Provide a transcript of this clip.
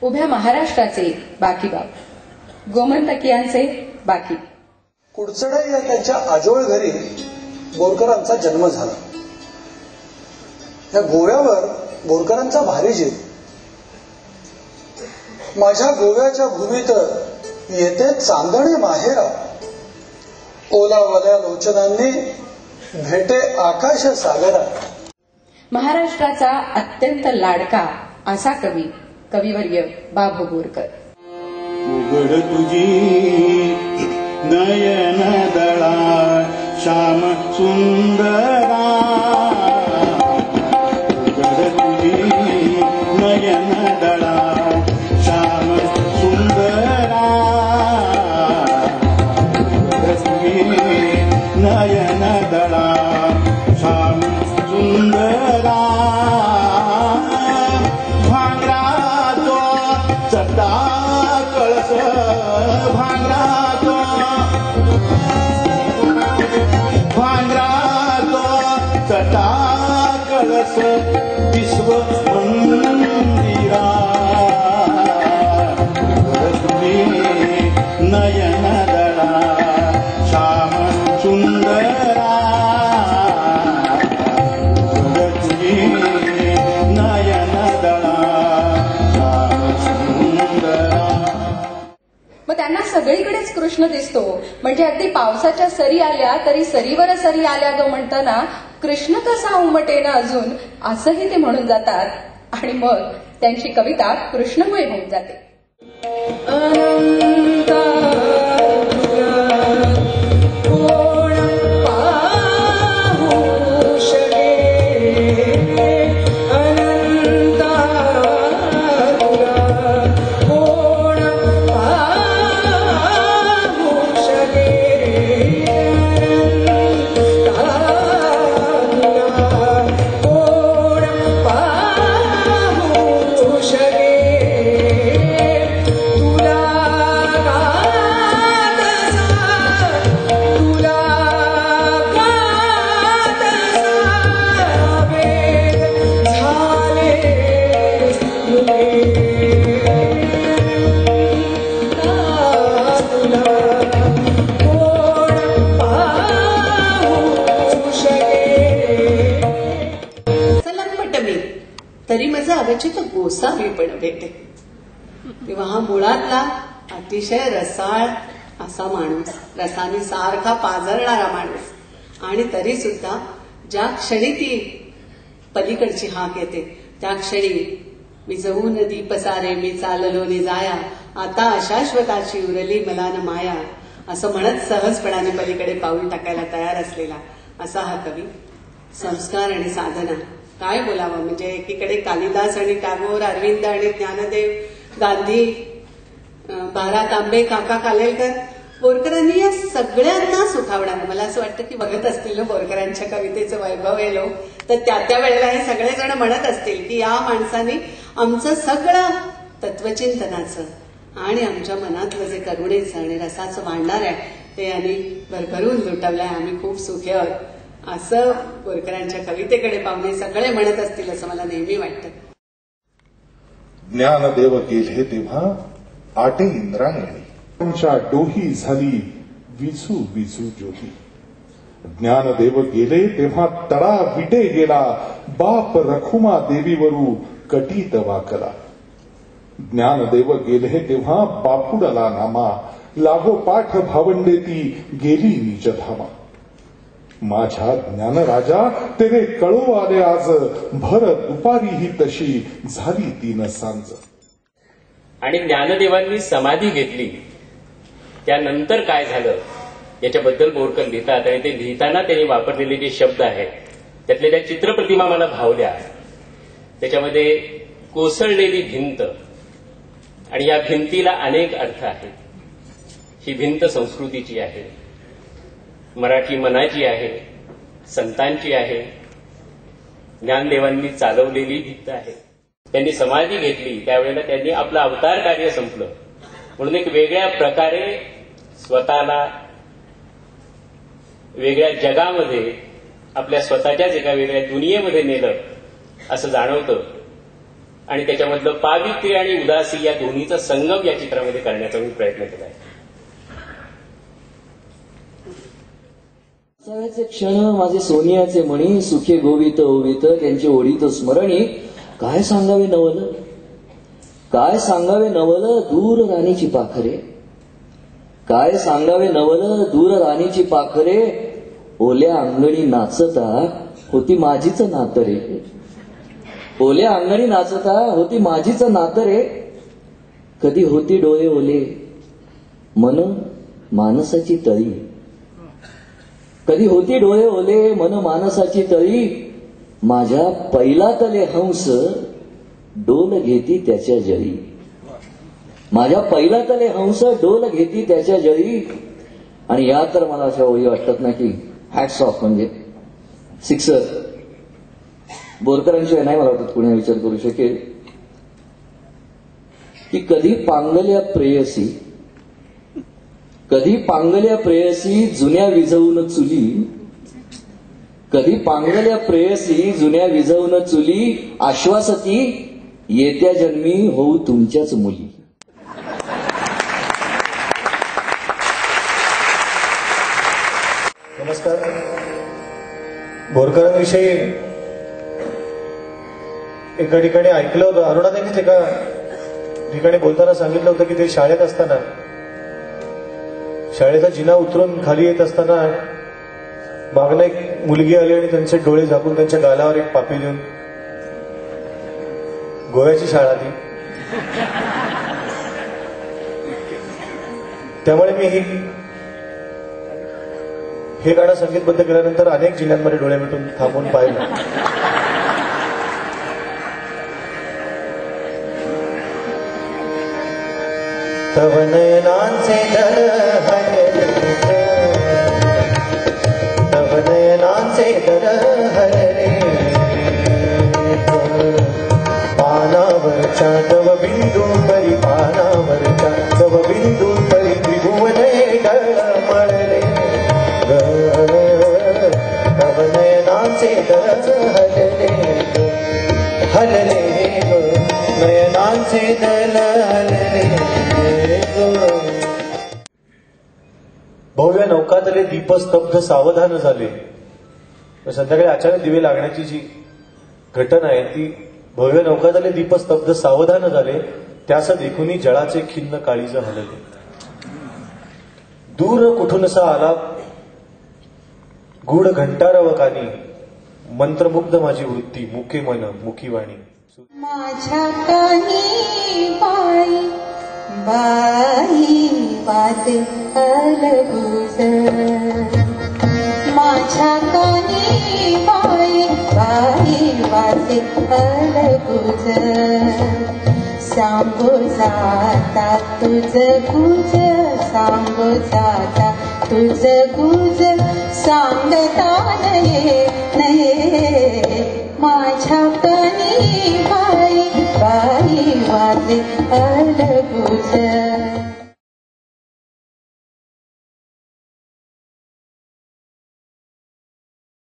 उभ्या महाराष्ट्राचे बाकी बाब, गोमंतकीयांचे बाकी. कुडचडे या त्यांच्या आजोळ घरी बोरकरांचा जन्म झाला. या गोव्यावर बोरकरांचा भारी जीव. माझ्या गोव्याच्या भूमीत येते चांदणे माहेरा, ओलावल्या लोचनांनी भेटे आकाश सागरा. महाराष्ट्राचा अत्यंत लाडका असा कवी, कविवर्य बाभू बोरकर. उघड तुझी नयन दळा श्याम सुंदरा, उघड तुझी नयन दळा श्याम सुंदरा, उघड तुझी नयन दळा श्याम सुंदरा. भांगराचो चटा कळस, भांगराचो चटा कळस विश्व मंदिरा, नयन दळा श्याम सुंदरा, नयन दळा श्याम सुंदरा. मग त्यांना सगळीकडेच कृष्ण दिसतो. म्हणजे अगदी पावसाच्या सरी आल्या तरी सरीवर सरी आल्या ग म्हणताना कृष्ण कसा उमटेना अजून, असंही ते म्हणून जातात. आणि मग त्यांची कविता कृष्णमय होऊन जाते. तरी माझं अगचित गोसावीपण भेटे. तेव्हा हा मुळातला अतिशय रसाळ असा माणूस, रसाने सारखा पाझरणारा माणूस. आणि तरी सुद्धा ज्या क्षणी ती पलीकडची हाक येते त्या क्षणी मी जाऊन दीप सारे मी चाललो नि जाया, आता अशाश्वताची उरली मला न माया, असं म्हणत सहजपणाने पलीकडे पाऊल टाकायला तयार असलेला असा हा कवी. संस्कार आणि साधना काय बोलावं. म्हणजे एकीकडे कालिदास आणि टागोर, अरविंद आणि ज्ञानदेव, गांधी, बारा तांबे, काका कालेलकर, बोरकरांनी या सगळ्यांना सुखावणार. मला असं वाटतं की बघत असतील ना बोरकरांच्या कवितेचं वैभव हे लोक, तर त्या वेळेला हे सगळेजण म्हणत असतील की या माणसाने आमचं सगळं तत्वचिंतनाचं आणि आमच्या मनातलं जे करुणेचं आणि रसाचं मांडणार आहे ते यांनी भरभरून लुटवलंय, आम्ही खूप सुखी आहोत, असं बोरकरांच्या कवितेकडे पाहुणे सगळे म्हणत असतील असं मला नेहमी वाटतं. ज्ञानदेव गेले तेव्हा आटे इंद्रायणी, त्यांच्या डोही झाली विजू विजू ज्योती. ज्ञानदेव गेले तेव्हा तळा विटे गेला, बाप रखुमा देवीवरू कटीत वाकला. ज्ञानदेव गेले तेव्हा बापुडाला नामा, लागोपाठ भावंडेती गेली निज धामा. माझ्या ज्ञानराजा तेरे कळो आले आज, भर दुपारी ही तशी झाली तीन सांज. आणि ज्ञानदेवांनी समाधी घेतली त्यानंतर काय झालं याच्याबद्दल बोरकर लिहितात. आणि ते लिहिताना त्यांनी वापरलेले जे शब्द आहेत त्यातल्या त्या चित्रप्रतिमा मला भावल्या. त्याच्यामध्ये कोसळलेली भिंत, आणि या भिंतीला अनेक अर्थ आहेत. ही भिंत संस्कृतीची आहे, मराठी मनाची आहे, संतांची आहे, ज्ञानदेवांनी चालवलेली भिंत आहे. त्यांनी समाधी घेतली त्यावेळेला त्यांनी आपलं अवतार कार्य संपलं म्हणून एक वेगळ्या प्रकारे स्वतःला वेगळ्या जगामध्ये, आपल्या स्वतःच्याच एका वेगळ्या दुनियेमध्ये नेलं असं जाणवतं. आणि त्याच्यामधलं पावित्र्य आणि उदासी या दोन्हीचा संगम या चित्रामध्ये करण्याचा मी प्रयत्न केला आहे. पावसाळ्याचे क्षण माझे सोनियाचे मणी, सुखे गोवित ओवित त्यांचे ओढीत स्मरणी. काय सांगावे नवल, काय सांगावे नवल दूर राणीची पाखरे, काय सांगावे नवल दूर राणीची पाखरे. ओल्या अंगणी नाचता होती माझीच नातं रे, ओल्या अंगणी नाचता होती माझीच नातं रे. कधी होती डोळे ओले मन मानसाची तळी, कधी होती डोळे ओले मन मानसाची तळी. माझ्या पहिला तले हंस डोल घेती त्याच्या जळी, माझ्या पहिला तले हंस डोल घेती त्याच्या जळी. आणि या तर मला अशा ओळी वाटतात ना की हॅट्स ऑफ, म्हणजे सिक्सर. बोरकरांशिवाय नाही मला वाटत कुणी विचार करू शकेल की कधी पांगल्या प्रेयसी, कधी पांगल्या प्रेयसी जुन्या विझवून चुली, कधी पांगल्या प्रेयसी जुन्या विझवून चुली. आश्वासती येत्या जन्मी होऊ तुमच्याच मुली. नमस्कार. बोरकरांविषयी एका ठिकाणी ऐकलं होतं, अरुणाताईंनीच एका ठिकाणी बोलताना सांगितलं होतं की ते शाळेत असताना, शाळेचा जिना उतरून खाली येत असताना मागणं एक मुलगी आली आणि त्यांचे डोळे झाकून त्यांच्या गालावर एक पापी देऊन, गोव्याची शाळा ती. त्यामुळे मी हे गाणं संगीतबद्ध केल्यानंतर अनेक जिल्ह्यांमध्ये डोळे मिटून थांबून पाहिलं. तव नयनांचे दर हरले, तव नयनांचे दर हरले, पानावरच्या तव बिंदू परी, पानावरच्या तव बिंदू परी त्रिभुवने डळमळले. तव नयनांचे दर हरले, हरले नयनांचे दर हरले. भव्य नौकातले दीपस्तब्ध सावधान झाले. संध्याकाळी अचानक दिवे लागण्याची जी घटना आहे ती, भव्य नौकातले दीपस्तब्ध सावधान झाले, त्यास देखुनी जळाचे खिन्न काळीज हलले. दूर कुठूनसा आला गूढ घंटारव कानी, मंत्रमुग्ध माझी वृत्ती, मुके मन मुखी वाणी. माझ्या कानी बाई बाई वाजे अलगूज, माझ्या कानी बाई बाई वाजे अलगूज. सांगो जाता तुझ गुज, सांगो जाता तुझ गुज, सांगता नये नये. माझ्या कानी बाई बाई वाजे अलगूज.